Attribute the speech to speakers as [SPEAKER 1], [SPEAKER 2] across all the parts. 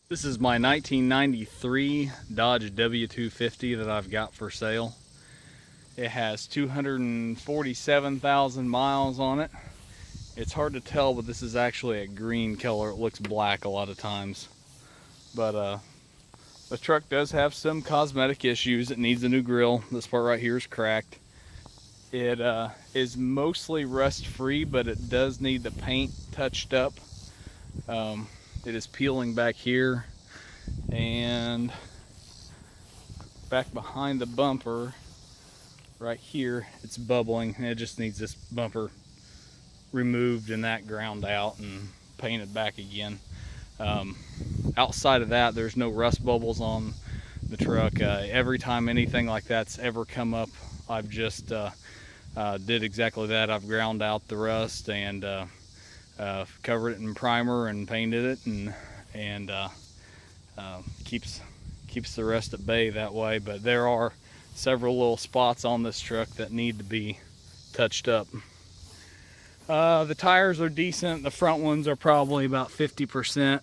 [SPEAKER 1] This is my 1993 Dodge W250 that I've got for sale. It has 247,000 miles on it. It's hard to tell, but this is actually a green color. It looks black a lot of times. But the truck does have some cosmetic issues. It needs a new grille. This part right here is cracked. It is mostly rust-free, but it does need the paint touched up. It is peeling back here and back behind the bumper right here. It's bubbling, and it just needs this bumper removed and that ground out and painted back again. Outside of that, there's no rust bubbles on the truck. Every time anything like that's ever come up, I've just did exactly that. I've ground out the rust and covered it in primer and painted it, and keeps the rust at bay that way. But there are several little spots on this truck that need to be touched up. The tires are decent. The front ones are probably about 50%.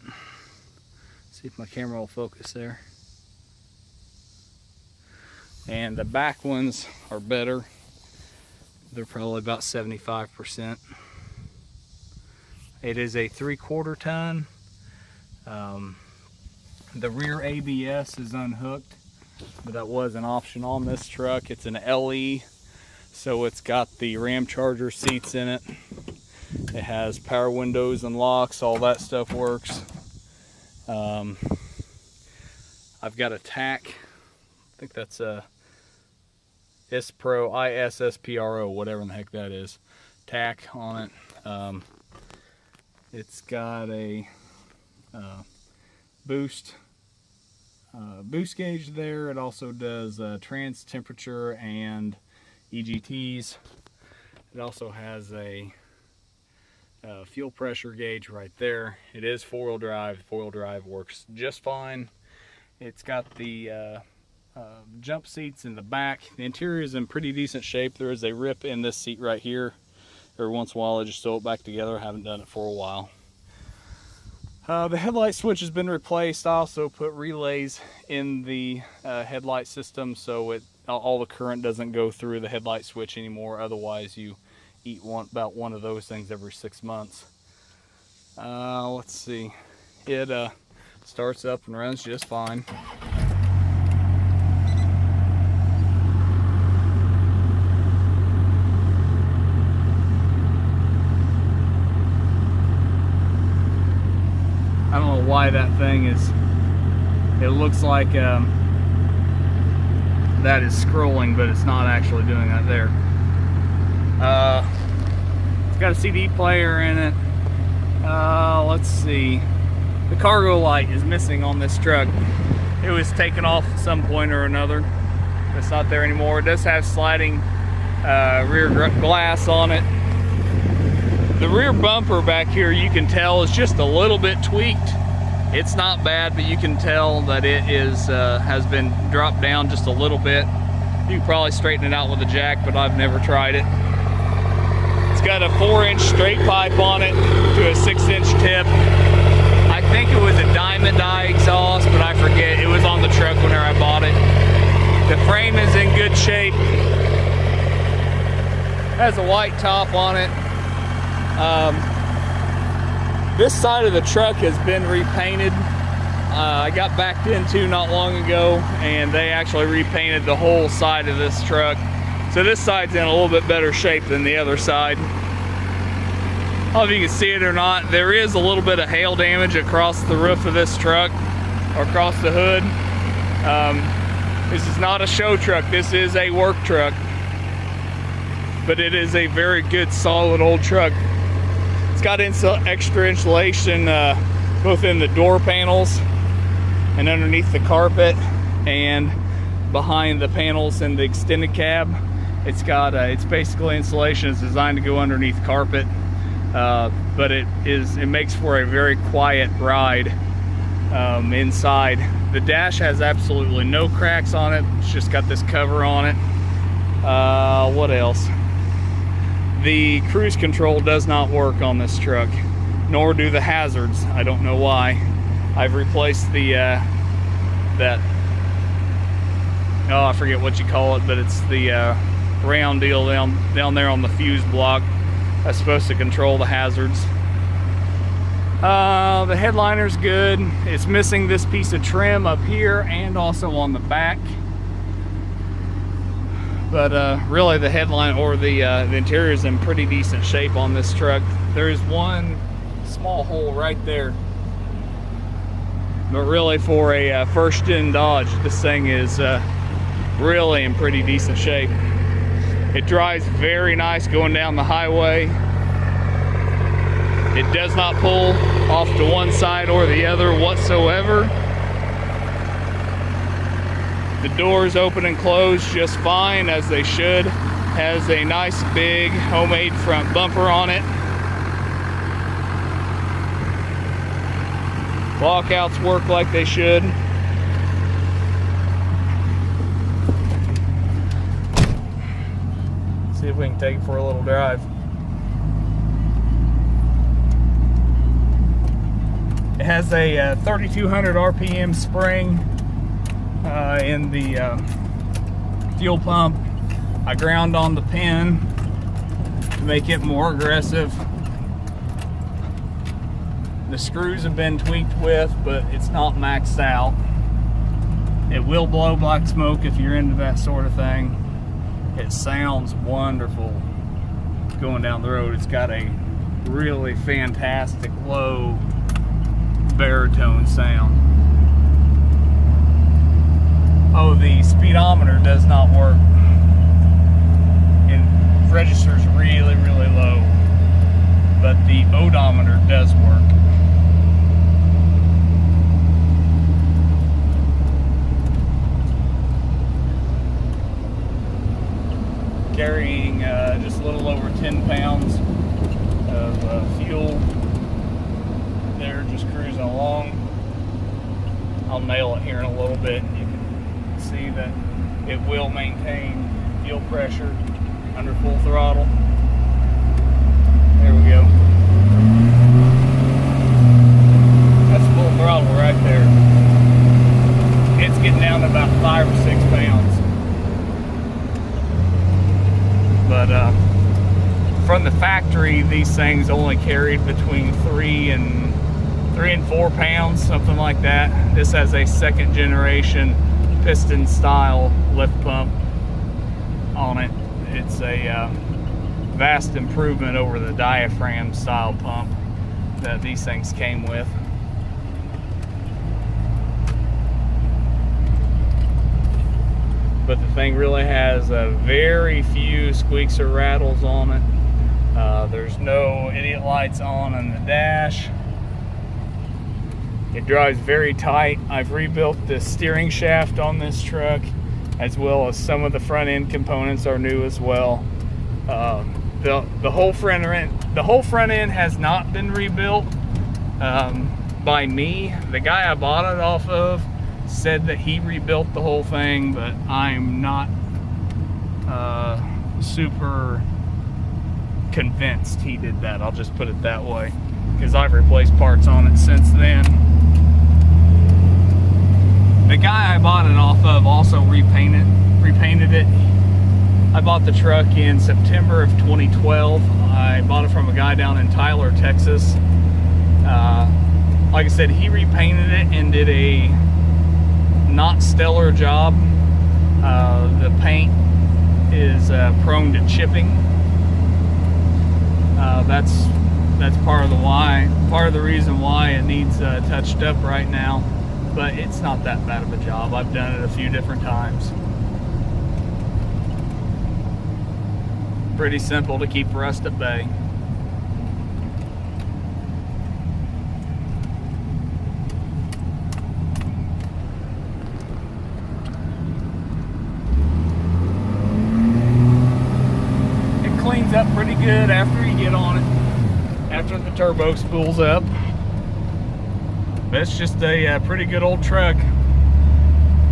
[SPEAKER 1] See if my camera will focus there. And the back ones are better. They're probably about 75%. It is a 3/4 ton. The rear ABS is unhooked, but that was an option on this truck. It's an LE, so it's got the Ram Charger seats in it. It has power windows and locks, all that stuff works. I've got a tack, I think that's a ISPRO, ISSPRO, whatever in the heck that is, tack on it. It's got a boost gauge there. It also does trans temperature and EGTs. It also has a fuel pressure gauge right there. It is four-wheel drive. Four-wheel drive works just fine. It's got the jump seats in the back. The interior is in pretty decent shape. There is a rip in this seat right here. Every once in a while I just sew it back together. I haven't done it for a while. The headlight switch has been replaced. I also put relays in the headlight system so all the current doesn't go through the headlight switch anymore. Otherwise you eat about one of those things every 6 months. Let's see. It starts up and runs just fine. I don't know why that thing is, it looks like that is scrolling, but it's not actually doing that there. It's got a CD player in it. Let's see. The cargo light is missing on this truck. It was taken off at some point or another. It's not there anymore. It does have sliding rear glass on it. The rear bumper back here, you can tell, is just a little bit tweaked. It's not bad, but you can tell that it is has been dropped down just a little bit. You can probably straighten it out with a jack, but I've never tried it. It's got a 4-inch straight pipe on it to a 6-inch tip. I think it was a diamond eye exhaust, but I forget. It was on the truck whenever I bought it. The frame is in good shape. It has a white top on it. This side of the truck has been repainted. I got backed into not long ago, and they actually repainted the whole side of this truck. So this side's in a little bit better shape than the other side. I don't know if you can see it or not. There is a little bit of hail damage across the roof of this truck, or across the hood. This is not a show truck. This is a work truck. But it is a very good, solid old truck. It's got extra insulation both in the door panels and underneath the carpet and behind the panels in the extended cab. It's got it's basically insulation. It's designed to go underneath carpet, but it makes for a very quiet ride inside. The dash has absolutely no cracks on it. It's just got this cover on it. What else? The cruise control does not work on this truck, nor do the hazards. I don't know why. I've replaced the that, oh, I forget what you call it, but it's the round deal down there on the fuse block that's supposed to control the hazards. The headliner's good. It's missing this piece of trim up here and also on the back. But really the headline or the interior is in pretty decent shape on this truck. There is one small hole right there. But really for a first gen Dodge, this thing is really in pretty decent shape. It drives very nice going down the highway. It does not pull off to one side or the other whatsoever. The doors open and close just fine, as they should. Has a nice big homemade front bumper on it. Lockouts work like they should. See if we can take it for a little drive. It has a 3,200 RPM spring in the fuel pump. I ground on the pin to make it more aggressive. The screws have been tweaked with, but it's not maxed out. It will blow black smoke if you're into that sort of thing. It sounds wonderful going down the road. It's got a really fantastic low baritone sound. Oh, the speedometer does not work. It registers really, really low, but the odometer does work. Carrying just a little over 10 pounds of fuel. There, just cruising along. I'll nail it here in a little bit. You can see that it will maintain fuel pressure under full throttle. There we go. That's full throttle right there. It's getting down to about 5 or 6 pounds. But from the factory, these things only carried between 3 and 4 pounds, something like that. This has a second generation piston style lift pump on it. It's a vast improvement over the diaphragm style pump that these things came with. But the thing really has very few squeaks or rattles on it. There's no idiot lights on the dash. It drives very tight. I've rebuilt the steering shaft on this truck, as well as some of the front end components are new as well. The whole front end has not been rebuilt by me. The guy I bought it off of said that he rebuilt the whole thing, but I'm not super convinced he did that. I'll just put it that way, because I've replaced parts on it since then. The guy I bought it off of also repainted it. I bought the truck in September of 2012. I bought it from a guy down in Tyler, Texas. Like I said, he repainted it and did a not stellar job. The paint is prone to chipping. That's part of the reason why it needs touched up right now. But it's not that bad of a job. I've done it a few different times. Pretty simple to keep rust at bay. Cleans up pretty good after you get on it, after the turbo spools up. But it's just a pretty good old truck.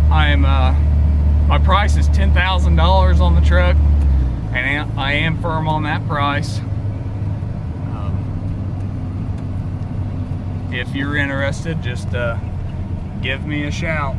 [SPEAKER 1] My price is $10,000 on the truck, and I am firm on that price. if you're interested, just give me a shout.